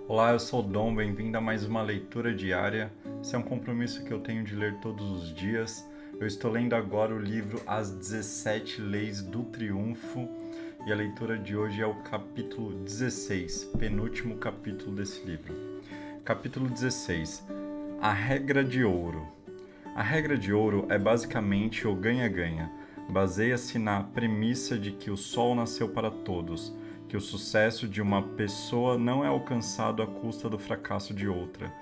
Olá, eu sou o Dom, bem-vindo a mais uma leitura diária. Esse é um compromisso que eu tenho de ler todos os dias. Eu estou lendo agora o livro As 17 Leis do Triunfo e a leitura de hoje é o capítulo 16, penúltimo capítulo desse livro. Capítulo 16. A regra de ouro. A regra de ouro é basicamente o ganha-ganha. Baseia-se na premissa de que o sol nasceu para todos, que o sucesso de uma pessoa não é alcançado à custa do fracasso de outra.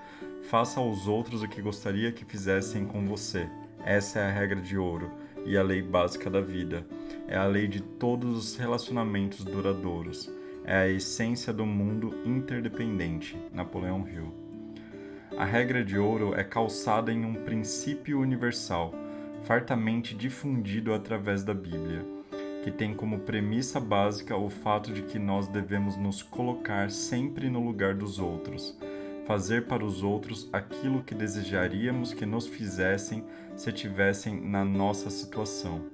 Faça aos outros o que gostaria que fizessem com você. Essa é a regra de ouro e a lei básica da vida. É a lei de todos os relacionamentos duradouros. É a essência do mundo interdependente. Napoleão Hill. A regra de ouro é calçada em um princípio universal, fartamente difundido através da Bíblia, que tem como premissa básica o fato de que nós devemos nos colocar sempre no lugar dos outros, fazer para os outros aquilo que desejaríamos que nos fizessem se estivessem na nossa situação.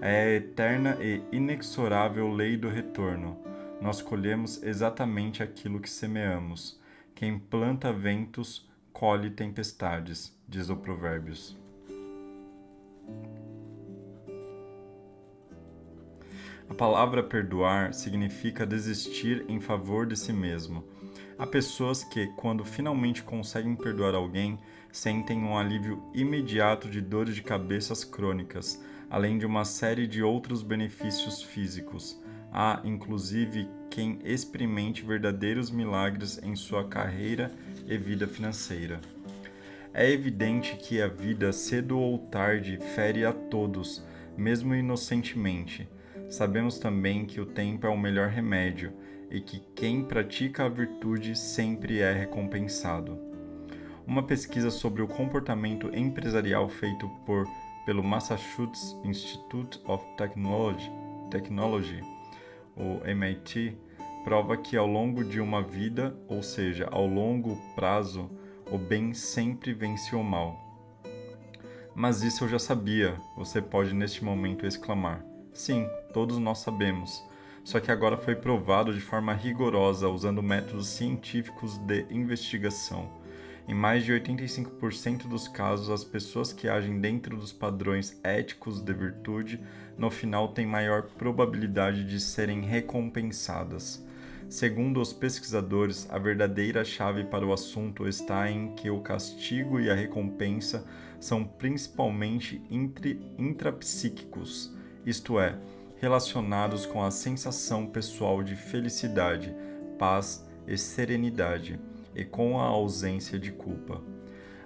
É a eterna e inexorável lei do retorno. Nós colhemos exatamente aquilo que semeamos. Quem planta ventos, colhe tempestades, diz o Provérbios. A palavra perdoar significa desistir em favor de si mesmo. Há pessoas que, quando finalmente conseguem perdoar alguém, sentem um alívio imediato de dores de cabeças crônicas, além de uma série de outros benefícios físicos. Há, inclusive, quem experimente verdadeiros milagres em sua carreira e vida financeira. É evidente que a vida, cedo ou tarde, fere a todos, mesmo inocentemente. Sabemos também que o tempo é o melhor remédio e que quem pratica a virtude sempre é recompensado. Uma pesquisa sobre o comportamento empresarial feito pelo Massachusetts Institute of Technology, o MIT, prova que ao longo de uma vida, ou seja, ao longo prazo, o bem sempre vence o mal. Mas isso eu já sabia, você pode neste momento exclamar. Sim, todos nós sabemos. Só que agora foi provado de forma rigorosa usando métodos científicos de investigação. Em mais de 85% dos casos, as pessoas que agem dentro dos padrões éticos de virtude, no final têm maior probabilidade de serem recompensadas. Segundo os pesquisadores, a verdadeira chave para o assunto está em que o castigo e a recompensa são principalmente intrapsíquicos, isto é, relacionados com a sensação pessoal de felicidade, paz e serenidade, e com a ausência de culpa.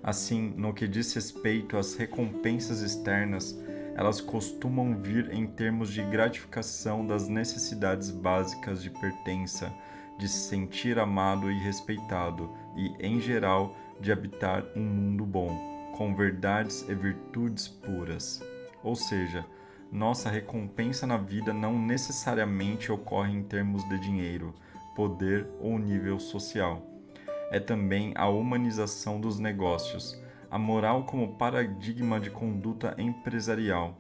Assim, no que diz respeito às recompensas externas, elas costumam vir em termos de gratificação das necessidades básicas de pertença, de se sentir amado e respeitado e, em geral, de habitar um mundo bom, com verdades e virtudes puras. Ou seja, nossa recompensa na vida não necessariamente ocorre em termos de dinheiro, poder ou nível social. É também a humanização dos negócios, a moral como paradigma de conduta empresarial.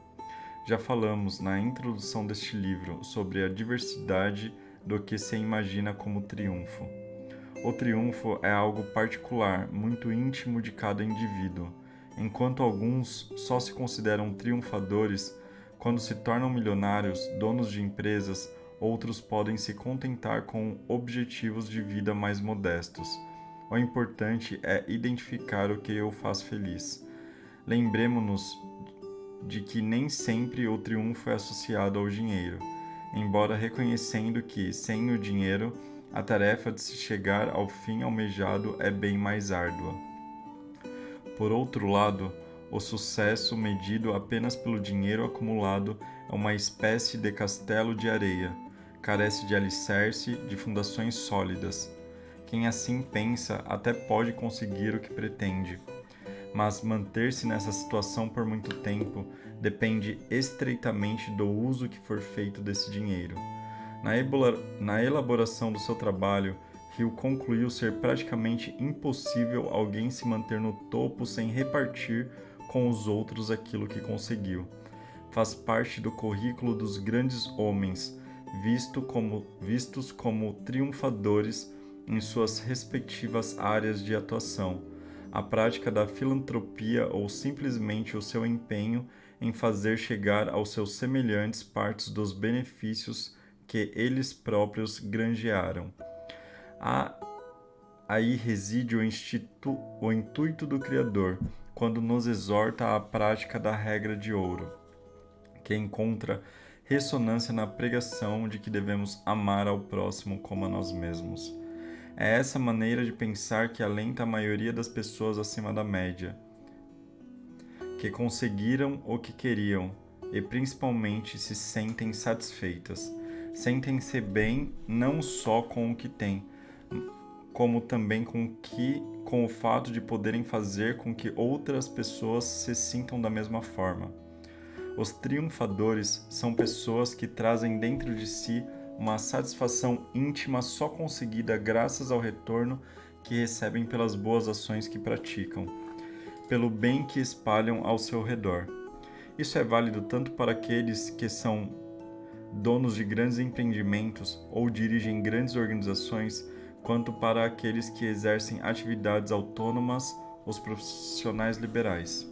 Já falamos na introdução deste livro sobre a diversidade do que se imagina como triunfo. O triunfo é algo particular, muito íntimo de cada indivíduo. Enquanto alguns só se consideram triunfadores quando se tornam milionários, donos de empresas, outros podem se contentar com objetivos de vida mais modestos. O importante é identificar o que o faz feliz. Lembremos-nos de que nem sempre o triunfo é associado ao dinheiro, embora reconhecendo que, sem o dinheiro, a tarefa de se chegar ao fim almejado é bem mais árdua. Por outro lado, o sucesso medido apenas pelo dinheiro acumulado é uma espécie de castelo de areia, carece de alicerce, de fundações sólidas. Quem assim pensa até pode conseguir o que pretende, mas manter-se nessa situação por muito tempo depende estreitamente do uso que for feito desse dinheiro. Na elaboração do seu trabalho, Hill concluiu ser praticamente impossível alguém se manter no topo sem repartir com os outros aquilo que conseguiu. Faz parte do currículo dos grandes homens, vistos como triunfadores, em suas respectivas áreas de atuação, a prática da filantropia ou simplesmente o seu empenho em fazer chegar aos seus semelhantes partes dos benefícios que eles próprios granjearam. Aí reside o intuito do Criador, quando nos exorta à prática da regra de ouro, que encontra ressonância na pregação de que devemos amar ao próximo como a nós mesmos. É essa maneira de pensar que alenta a maioria das pessoas acima da média, que conseguiram o que queriam e principalmente se sentem satisfeitas. Sentem-se bem não só com o que têm, como também com o fato de poderem fazer com que outras pessoas se sintam da mesma forma. Os triunfadores são pessoas que trazem dentro de si uma satisfação íntima só conseguida graças ao retorno que recebem pelas boas ações que praticam, pelo bem que espalham ao seu redor. Isso é válido tanto para aqueles que são donos de grandes empreendimentos ou dirigem grandes organizações, quanto para aqueles que exercem atividades autônomas, os profissionais liberais.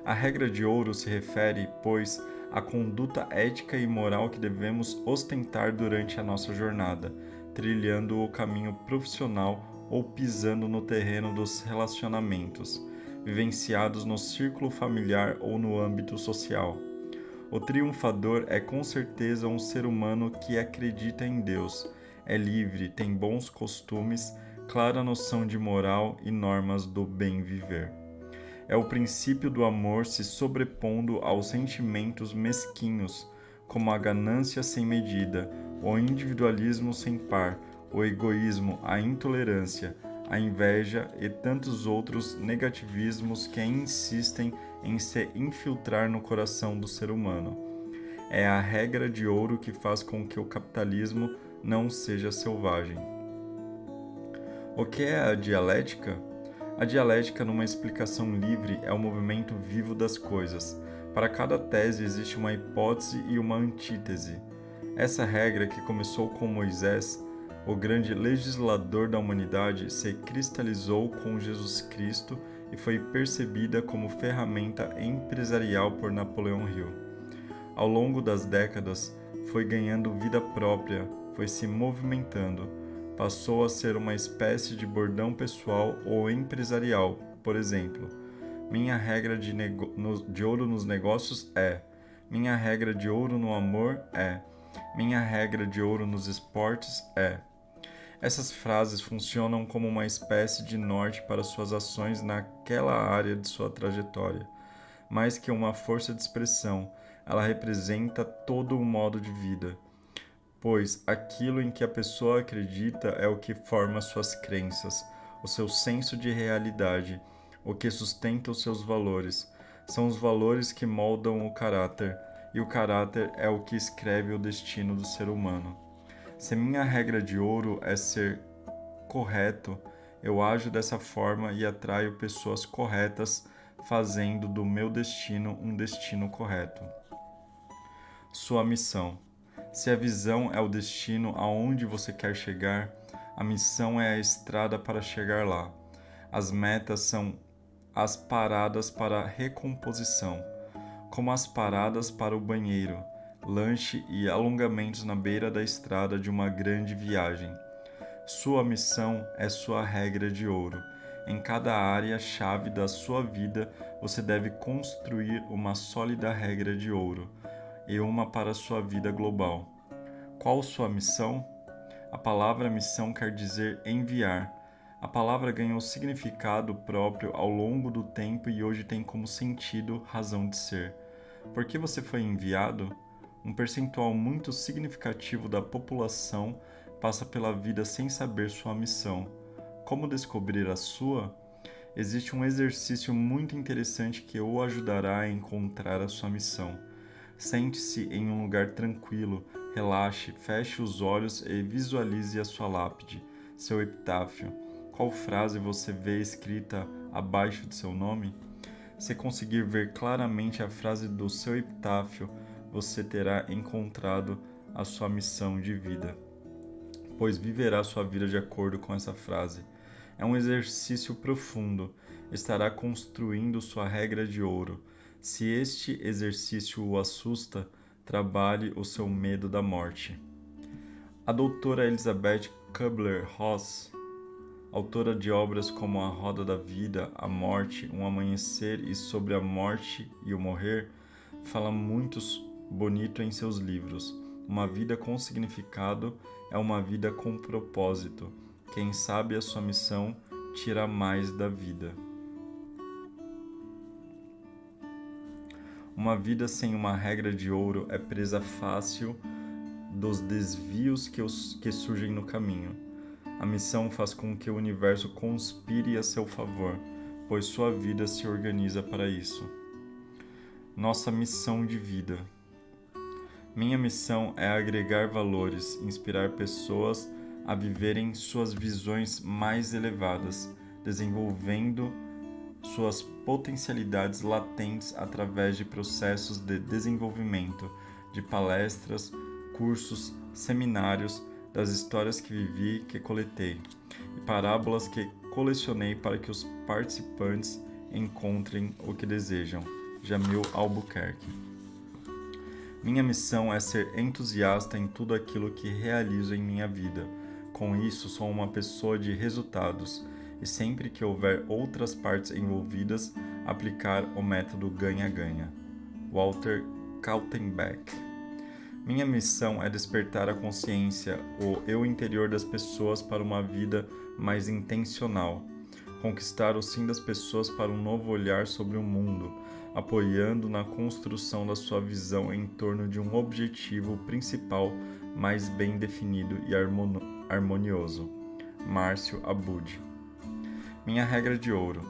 A regra de ouro se refere, pois, à conduta ética e moral que devemos ostentar durante a nossa jornada, trilhando o caminho profissional ou pisando no terreno dos relacionamentos, vivenciados no círculo familiar ou no âmbito social. O triunfador é com certeza um ser humano que acredita em Deus, é livre, tem bons costumes, clara noção de moral e normas do bem viver. É o princípio do amor se sobrepondo aos sentimentos mesquinhos, como a ganância sem medida, o individualismo sem par, o egoísmo, a intolerância, a inveja e tantos outros negativismos que insistem em se infiltrar no coração do ser humano. É a regra de ouro que faz com que o capitalismo não seja selvagem. O que é a dialética? A dialética, numa explicação livre, é o movimento vivo das coisas. Para cada tese existe uma hipótese e uma antítese. Essa regra, que começou com Moisés, o grande legislador da humanidade, se cristalizou com Jesus Cristo e foi percebida como ferramenta empresarial por Napoleão Hill. Ao longo das décadas, foi ganhando vida própria, foi se movimentando, passou a ser uma espécie de bordão pessoal ou empresarial. Por exemplo, minha regra de ouro nos negócios é, minha regra de ouro no amor é, minha regra de ouro nos esportes é. Essas frases funcionam como uma espécie de norte para suas ações naquela área de sua trajetória. Mais que uma força de expressão, ela representa todo o modo de vida, pois aquilo em que a pessoa acredita é o que forma suas crenças, o seu senso de realidade, o que sustenta os seus valores. São os valores que moldam o caráter, e o caráter é o que escreve o destino do ser humano. Se minha regra de ouro é ser correto, eu ajo dessa forma e atraio pessoas corretas, fazendo do meu destino um destino correto. Sua missão. Se a visão é o destino aonde você quer chegar, a missão é a estrada para chegar lá. As metas são as paradas para recomposição, como as paradas para o banheiro, lanche e alongamentos na beira da estrada de uma grande viagem. Sua missão é sua regra de ouro. Em cada área-chave da sua vida, você deve construir uma sólida regra de ouro e uma para sua vida global. Qual sua missão? A palavra missão quer dizer enviar. A palavra ganhou significado próprio ao longo do tempo e hoje tem como sentido razão de ser. Por que você foi enviado? Um percentual muito significativo da população passa pela vida sem saber sua missão. Como descobrir a sua? Existe um exercício muito interessante que o ajudará a encontrar a sua missão. Sente-se em um lugar tranquilo, relaxe, feche os olhos e visualize a sua lápide, seu epitáfio. Qual frase você vê escrita abaixo de seu nome? Se conseguir ver claramente a frase do seu epitáfio, você terá encontrado a sua missão de vida. pois viverá sua vida de acordo com essa frase. É um exercício profundo. Estará construindo sua regra de ouro. Se este exercício o assusta, trabalhe o seu medo da morte. A doutora Elizabeth Kubler-Ross, autora de obras como A Roda da Vida, A Morte, Um Amanhecer e Sobre a Morte e o Morrer, fala muito bonito em seus livros. Uma vida com significado é uma vida com propósito. Quem sabe a sua missão tira mais da vida. Uma vida sem uma regra de ouro é presa fácil dos desvios que surgem no caminho. A missão faz com que o universo conspire a seu favor, pois sua vida se organiza para isso. Nossa missão de vida. Minha missão é agregar valores, inspirar pessoas a viverem suas visões mais elevadas, desenvolvendo suas potencialidades latentes através de processos de desenvolvimento, de palestras, cursos, seminários, das histórias que vivi, que coletei, e parábolas que colecionei para que os participantes encontrem o que desejam. Jamil Albuquerque. Minha missão é ser entusiasta em tudo aquilo que realizo em minha vida. Com isso, sou uma pessoa de resultados e sempre que houver outras partes envolvidas, aplicar o método ganha-ganha. Walter Kaltenbeck. Minha missão é despertar a consciência, o eu interior das pessoas para uma vida mais intencional. Conquistar o sim das pessoas para um novo olhar sobre o mundo, apoiando na construção da sua visão em torno de um objetivo principal mais bem definido e harmonioso. Márcio Abud. Minha regra de ouro.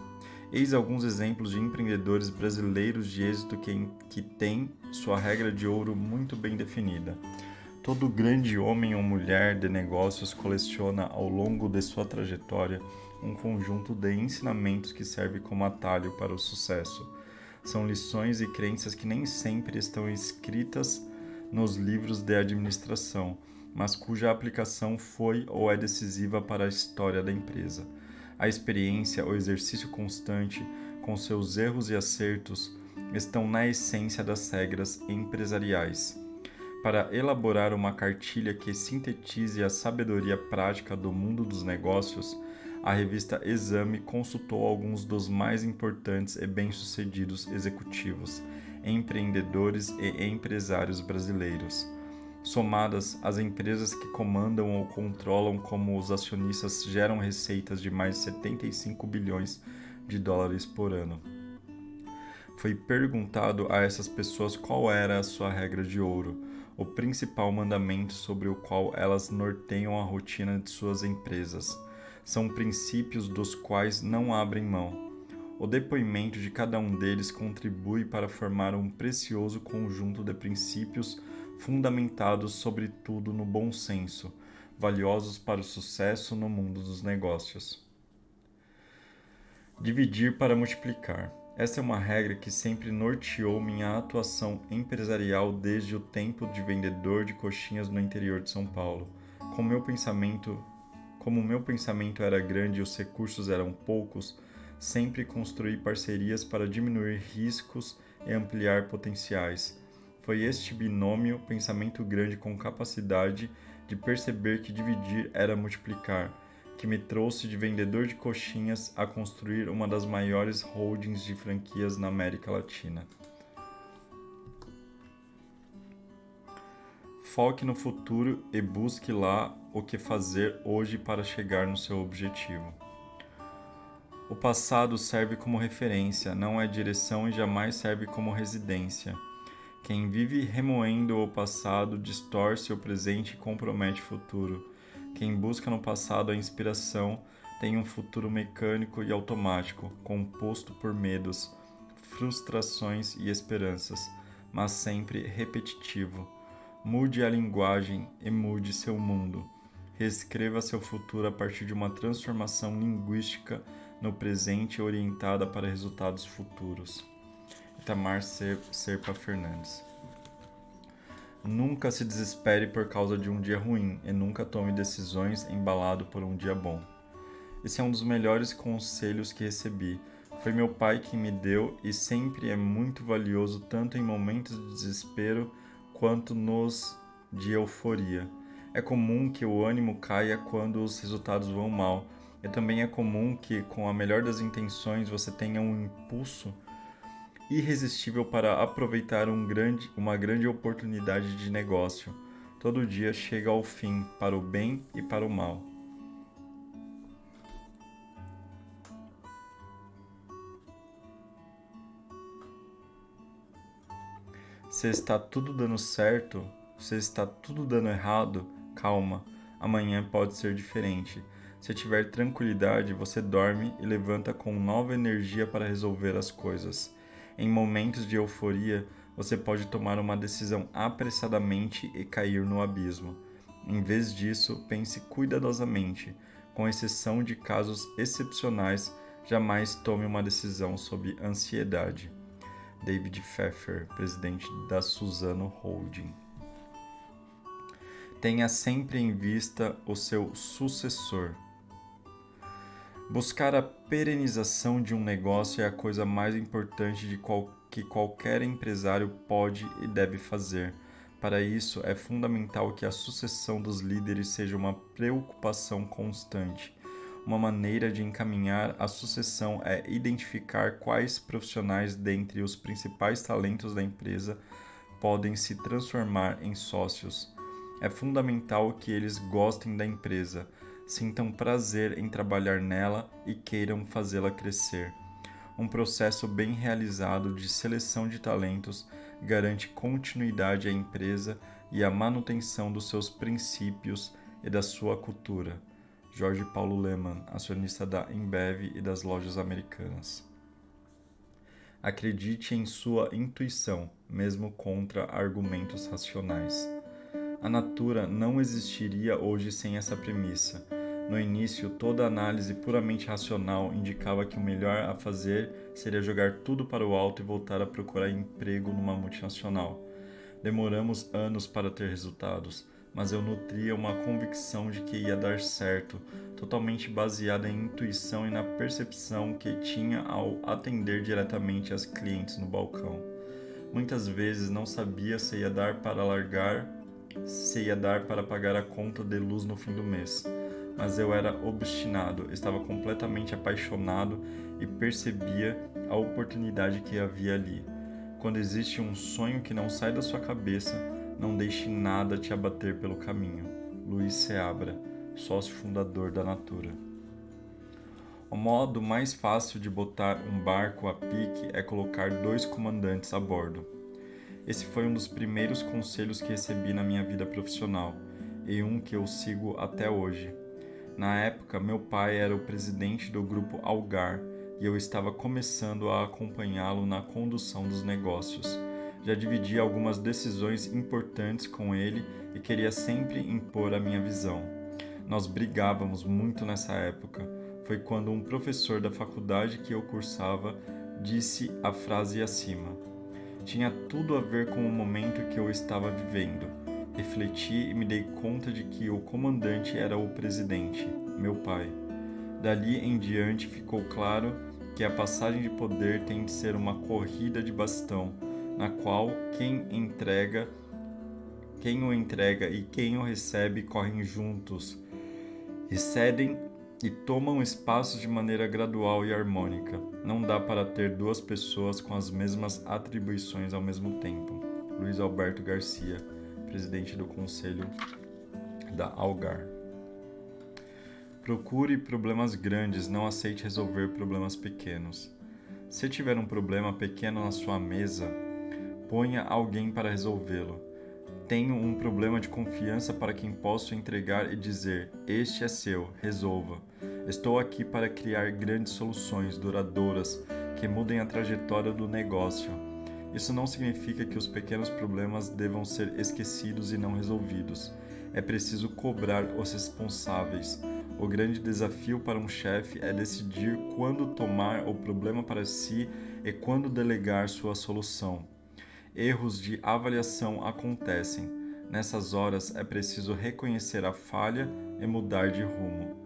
Eis alguns exemplos de empreendedores brasileiros de êxito que têm sua regra de ouro muito bem definida. Todo grande homem ou mulher de negócios coleciona ao longo de sua trajetória um conjunto de ensinamentos que serve como atalho para o sucesso. São lições e crenças que nem sempre estão escritas nos livros de administração, mas cuja aplicação foi ou é decisiva para a história da empresa. A experiência, o exercício constante, com seus erros e acertos, estão na essência das regras empresariais. Para elaborar uma cartilha que sintetize a sabedoria prática do mundo dos negócios, a revista Exame consultou alguns dos mais importantes e bem-sucedidos executivos, empreendedores e empresários brasileiros. Somadas, as empresas que comandam ou controlam como os acionistas geram receitas de mais de 75 bilhões de dólares por ano. Foi perguntado a essas pessoas qual era a sua regra de ouro, o principal mandamento sobre o qual elas norteiam a rotina de suas empresas. São princípios dos quais não abrem mão. O depoimento de cada um deles contribui para formar um precioso conjunto de princípios fundamentados sobretudo no bom senso, valiosos para o sucesso no mundo dos negócios. Dividir para multiplicar. Essa é uma regra que sempre norteou minha atuação empresarial desde o tempo de vendedor de coxinhas no interior de São Paulo. Como meu pensamento era grande e os recursos eram poucos, sempre construí parcerias para diminuir riscos e ampliar potenciais. Foi este binômio, pensamento grande com capacidade de perceber que dividir era multiplicar, que me trouxe de vendedor de coxinhas a construir uma das maiores holdings de franquias na América Latina. Foque no futuro e busque lá o que fazer hoje para chegar no seu objetivo. O passado serve como referência, não é direção e jamais serve como residência. Quem vive remoendo o passado distorce o presente e compromete o futuro. Quem busca no passado a inspiração tem um futuro mecânico e automático, composto por medos, frustrações e esperanças, mas sempre repetitivo. Mude a linguagem e mude seu mundo. Reescreva seu futuro a partir de uma transformação linguística no presente orientada para resultados futuros. Itamar Serpa Fernandes. Nunca se desespere por causa de um dia ruim e nunca tome decisões embalado por um dia bom. Esse é um dos melhores conselhos que recebi. Foi meu pai quem me deu e sempre é muito valioso tanto em momentos de desespero quanto nos de euforia. É comum que o ânimo caia quando os resultados vão mal. E também é comum que, com a melhor das intenções, você tenha um impulso irresistível para aproveitar uma grande oportunidade de negócio. Todo dia chega ao fim, para o bem e para o mal. Se está tudo dando certo, se está tudo dando errado, calma, amanhã pode ser diferente. Se tiver tranquilidade, você dorme e levanta com nova energia para resolver as coisas. Em momentos de euforia, você pode tomar uma decisão apressadamente e cair no abismo. Em vez disso, pense cuidadosamente. Com exceção de casos excepcionais, jamais tome uma decisão sob ansiedade. David Pfeffer, presidente da Suzano Holding. Tenha sempre em vista o seu sucessor. Buscar a perenização de um negócio é a coisa mais importante que qualquer empresário pode e deve fazer. Para isso, é fundamental que a sucessão dos líderes seja uma preocupação constante. Uma maneira de encaminhar a sucessão é identificar quais profissionais dentre os principais talentos da empresa podem se transformar em sócios. É fundamental que eles gostem da empresa, sintam prazer em trabalhar nela e queiram fazê-la crescer. Um processo bem realizado de seleção de talentos garante continuidade à empresa e a manutenção dos seus princípios e da sua cultura. Jorge Paulo Lemann, acionista da Embev e das lojas americanas. Acredite em sua intuição, mesmo contra argumentos racionais. A Natura não existiria hoje sem essa premissa. No início, toda análise puramente racional indicava que o melhor a fazer seria jogar tudo para o alto e voltar a procurar emprego numa multinacional. Demoramos anos para ter resultados, mas eu nutria uma convicção de que ia dar certo, totalmente baseada em intuição e na percepção que tinha ao atender diretamente as clientes no balcão. Muitas vezes não sabia se ia dar para pagar a conta de luz no fim do mês. Mas eu era obstinado, estava completamente apaixonado e percebia a oportunidade que havia ali. Quando existe um sonho que não sai da sua cabeça, não deixe nada te abater pelo caminho. Luiz Seabra, sócio fundador da Natura. O modo mais fácil de botar um barco a pique é colocar 2 comandantes a bordo. Esse foi um dos primeiros conselhos que recebi na minha vida profissional, e um que eu sigo até hoje. Na época, meu pai era o presidente do grupo Algar e eu estava começando a acompanhá-lo na condução dos negócios. Já dividi algumas decisões importantes com ele e queria sempre impor a minha visão. Nós brigávamos muito nessa época. Foi quando um professor da faculdade que eu cursava disse a frase acima. Tinha tudo a ver com o momento que eu estava vivendo. Refleti e me dei conta de que o comandante era o presidente, meu pai. Dali em diante ficou claro que a passagem de poder tem de ser uma corrida de bastão, na qual quem o entrega e quem o recebe correm juntos, e cedem e tomam espaços de maneira gradual e harmônica. Não dá para ter 2 pessoas com as mesmas atribuições ao mesmo tempo. Luiz Alberto Garcia, presidente do Conselho da Algar. Procure problemas grandes, não aceite resolver problemas pequenos. Se tiver um problema pequeno na sua mesa, ponha alguém para resolvê-lo. Tenho um problema de confiança para quem posso entregar e dizer: este é seu, resolva. Estou aqui para criar grandes soluções duradouras que mudem a trajetória do negócio. Isso não significa que os pequenos problemas devam ser esquecidos e não resolvidos. É preciso cobrar os responsáveis. O grande desafio para um chefe é decidir quando tomar o problema para si e quando delegar sua solução. Erros de avaliação acontecem. Nessas horas é preciso reconhecer a falha e mudar de rumo.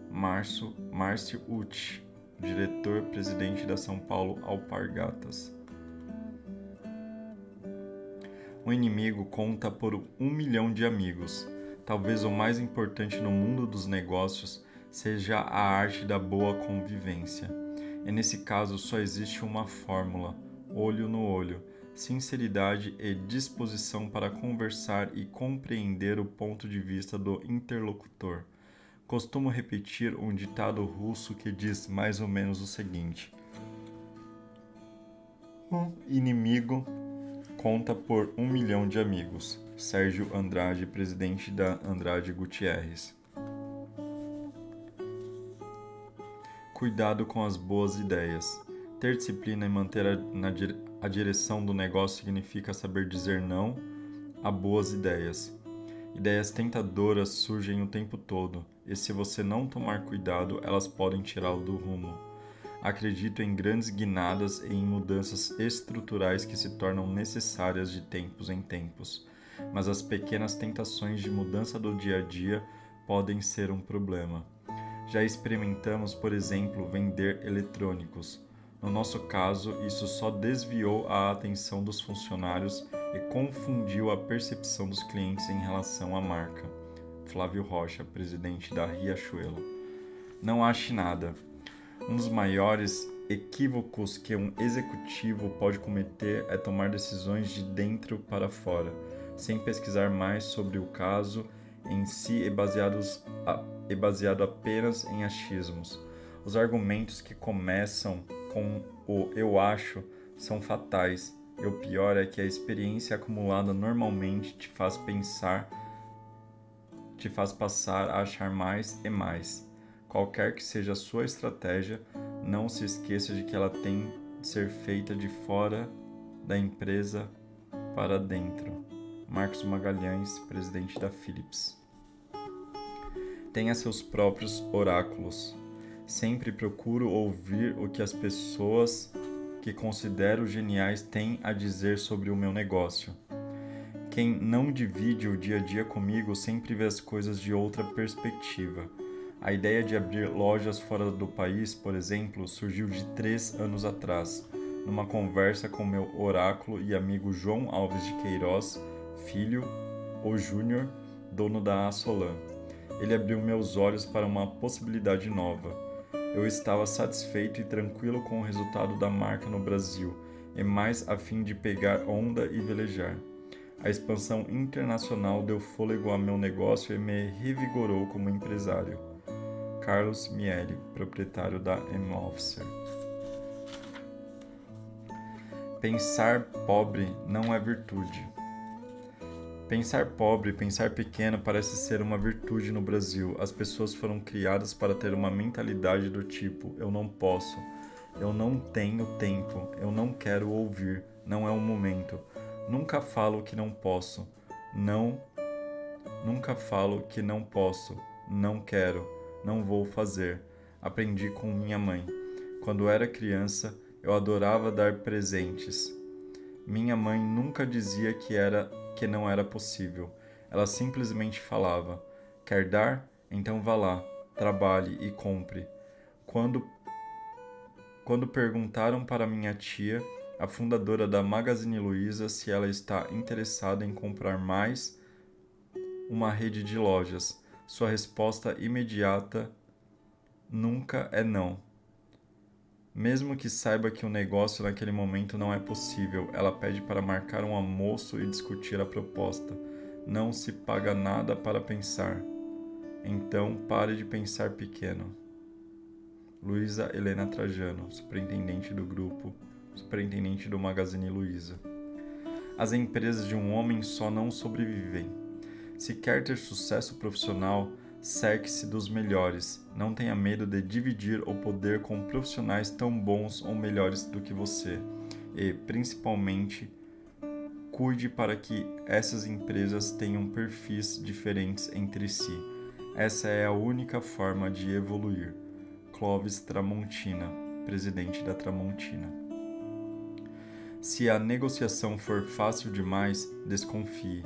Márcio Uti, diretor-presidente da São Paulo Alpargatas. O inimigo conta por 1 milhão de amigos. Talvez o mais importante no mundo dos negócios seja a arte da boa convivência. E nesse caso só existe uma fórmula: olho no olho, sinceridade e disposição para conversar e compreender o ponto de vista do interlocutor. Costumo repetir um ditado russo que diz mais ou menos o seguinte: o inimigo conta por 1 milhão de amigos. Sérgio Andrade, presidente da Andrade Gutierrez. Cuidado com as boas ideias. Ter disciplina e manter a direção do negócio significa saber dizer não a boas ideias. Ideias tentadoras surgem o tempo todo, e se você não tomar cuidado, elas podem tirá-lo do rumo. Acredito em grandes guinadas e em mudanças estruturais que se tornam necessárias de tempos em tempos, mas as pequenas tentações de mudança do dia a dia podem ser um problema. Já experimentamos, por exemplo, vender eletrônicos. No nosso caso, isso só desviou a atenção dos funcionários e confundiu a percepção dos clientes em relação à marca. Flávio Rocha, presidente da Riachuelo. Não ache nada. Um dos maiores equívocos que um executivo pode cometer é tomar decisões de dentro para fora, sem pesquisar mais sobre o caso em si e baseado apenas em achismos. Os argumentos que começam com o "eu acho" são fatais, e o pior é que a experiência acumulada normalmente te faz passar a achar mais e mais. Qualquer que seja a sua estratégia, não se esqueça de que ela tem de ser feita de fora da empresa para dentro. Marcos Magalhães, presidente da Philips. Tenha seus próprios oráculos. Sempre procuro ouvir o que as pessoas que considero geniais têm a dizer sobre o meu negócio. Quem não divide o dia a dia comigo sempre vê as coisas de outra perspectiva. A ideia de abrir lojas fora do país, por exemplo, surgiu de 3 anos atrás, numa conversa com meu oráculo e amigo João Alves de Queiroz, filho, ou Júnior, dono da Assolan. Ele abriu meus olhos para uma possibilidade nova. Eu estava satisfeito e tranquilo com o resultado da marca no Brasil, e mais a fim de pegar onda e velejar. A expansão internacional deu fôlego a meu negócio e me revigorou como empresário. Carlos Miele, proprietário da M-Officer. Pensar pobre não é virtude. Pensar pobre, pensar pequeno parece ser uma virtude no Brasil. As pessoas foram criadas para ter uma mentalidade do tipo: eu não posso, eu não tenho tempo, eu não quero ouvir, não é o momento. Nunca falo que não posso, nunca falo que não posso, não quero, não vou fazer. Aprendi com minha mãe. Quando era criança, eu adorava dar presentes. Minha mãe nunca dizia que não era possível. Ela simplesmente falava: quer dar? Então vá lá, trabalhe e compre. Quando perguntaram para minha tia, a fundadora da Magazine Luiza, se ela está interessada em comprar mais uma rede de lojas, sua resposta imediata nunca é não. Mesmo que saiba que o negócio naquele momento não é possível, ela pede para marcar um almoço e discutir a proposta. Não se paga nada para pensar. Então pare de pensar pequeno. Luísa Helena Trajano, superintendente do grupo, superintendente do Magazine Luiza. As empresas de um homem só não sobrevivem. Se quer ter sucesso profissional, cerque-se dos melhores. Não tenha medo de dividir o poder com profissionais tão bons ou melhores do que você. E, principalmente, cuide para que essas empresas tenham perfis diferentes entre si. Essa é a única forma de evoluir. Clóvis Tramontina, presidente da Tramontina. Se a negociação for fácil demais, desconfie.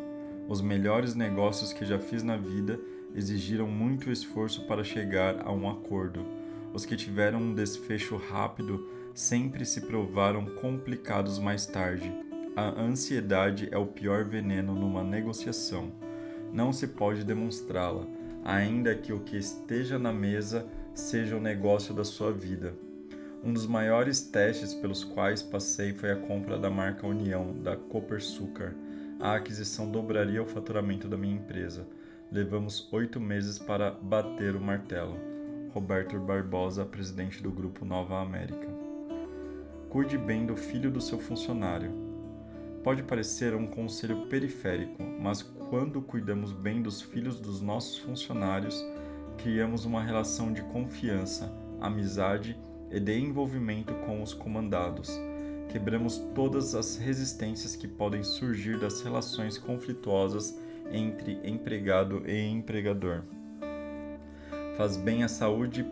Os melhores negócios que já fiz na vida exigiram muito esforço para chegar a um acordo. Os que tiveram um desfecho rápido sempre se provaram complicados mais tarde. A ansiedade é o pior veneno numa negociação. Não se pode demonstrá-la, ainda que o que esteja na mesa seja o negócio da sua vida. Um dos maiores testes pelos quais passei foi a compra da marca União, da Copersucar. A aquisição dobraria o faturamento da minha empresa. Levamos 8 meses para bater o martelo. Roberto Barbosa, presidente do Grupo Nova América. Cuide bem do filho do seu funcionário. Pode parecer um conselho periférico, mas quando cuidamos bem dos filhos dos nossos funcionários, criamos uma relação de confiança, amizade e de envolvimento com os comandados. Quebramos todas as resistências que podem surgir das relações conflituosas entre empregado e empregador. Faz bem à saúde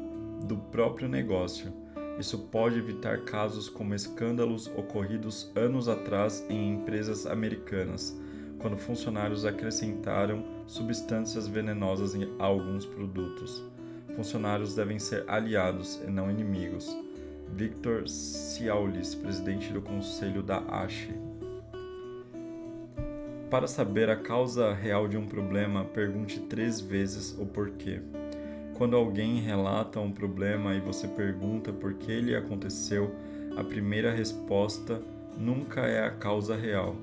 do próprio negócio. Isso pode evitar casos como escândalos ocorridos anos atrás em empresas americanas, quando funcionários acrescentaram substâncias venenosas a alguns produtos. Funcionários devem ser aliados e não inimigos. Victor Ciaulis, presidente do Conselho da ASHE. Para saber a causa real de um problema, pergunte 3 vezes o porquê. Quando alguém relata um problema e você pergunta por que ele aconteceu, a primeira resposta nunca é a causa real.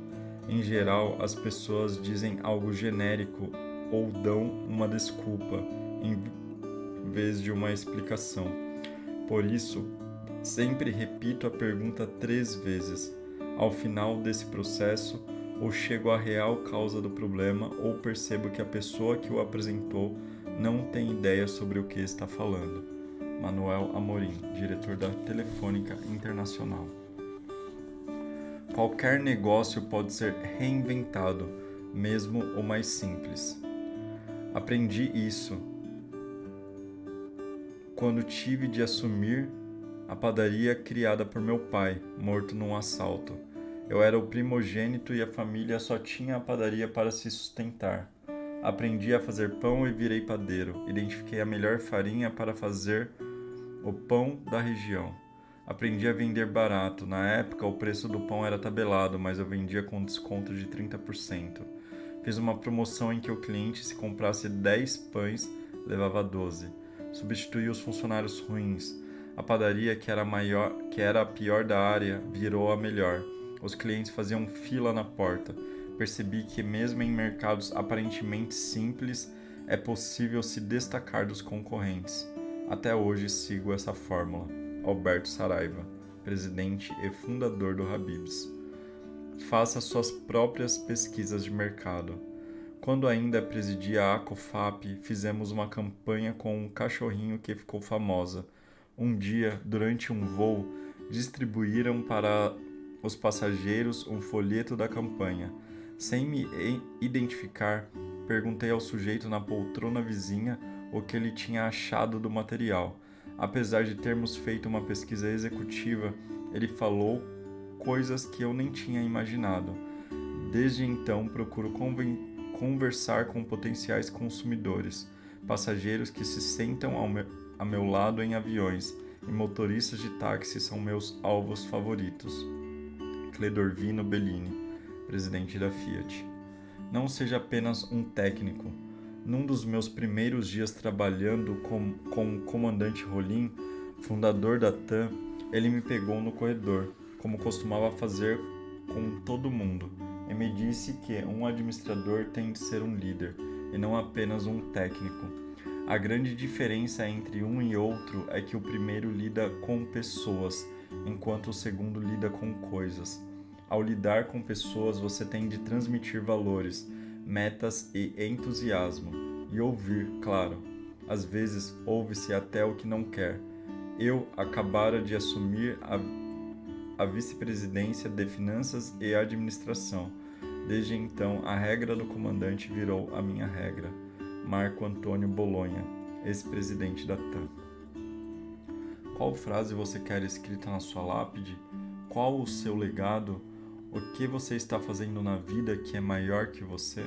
Em geral, as pessoas dizem algo genérico ou dão uma desculpa, em vez de uma explicação. Por isso, sempre repito a pergunta 3 vezes. Ao final desse processo, ou chego à real causa do problema, ou percebo que a pessoa que o apresentou não tem ideia sobre o que está falando. Manuel Amorim, diretor da Telefônica Internacional. Qualquer negócio pode ser reinventado, mesmo o mais simples. Aprendi isso quando tive de assumir a padaria criada por meu pai, morto num assalto. Eu era o primogênito e a família só tinha a padaria para se sustentar. Aprendi a fazer pão e virei padeiro. Identifiquei a melhor farinha para fazer o pão da região. Aprendi a vender barato. Na época, o preço do pão era tabelado, mas eu vendia com desconto de 30%. Fiz uma promoção em que o cliente, se comprasse 10 pães, levava 12. Substituí os funcionários ruins. A padaria, que era a pior da área, virou a melhor. Os clientes faziam fila na porta. Percebi que mesmo em mercados aparentemente simples, é possível se destacar dos concorrentes. Até hoje sigo essa fórmula. Alberto Saraiva, presidente e fundador do Habib's. Faça suas próprias pesquisas de mercado. Quando ainda presidia a Cofap, fizemos uma campanha com um cachorrinho que ficou famosa. Um dia, durante um voo, distribuíram para os passageiros um folheto da campanha. Sem me identificar, perguntei ao sujeito na poltrona vizinha o que ele tinha achado do material. Apesar de termos feito uma pesquisa executiva, ele falou coisas que eu nem tinha imaginado. Desde então, procuro conversar com potenciais consumidores, passageiros que se sentam a meu lado em aviões, e motoristas de táxi são meus alvos favoritos. Cledorvino Bellini, presidente da Fiat. Não seja apenas um técnico. Num dos meus primeiros dias trabalhando com o comandante Rolim, fundador da TAM, ele me pegou no corredor, como costumava fazer com todo mundo, e me disse que um administrador tem de ser um líder, e não apenas um técnico. A grande diferença entre um e outro é que o primeiro lida com pessoas, enquanto o segundo lida com coisas. Ao lidar com pessoas, você tem de transmitir valores, metas e entusiasmo. E ouvir, claro. Às vezes, ouve-se até o que não quer. Eu acabara de assumir a vice-presidência de Finanças e Administração. Desde então, a regra do comandante virou a minha regra. Marco Antônio Bolonha, ex-presidente da TAM. Qual frase você quer escrita na sua lápide? Qual o seu legado? O que você está fazendo na vida que é maior que você?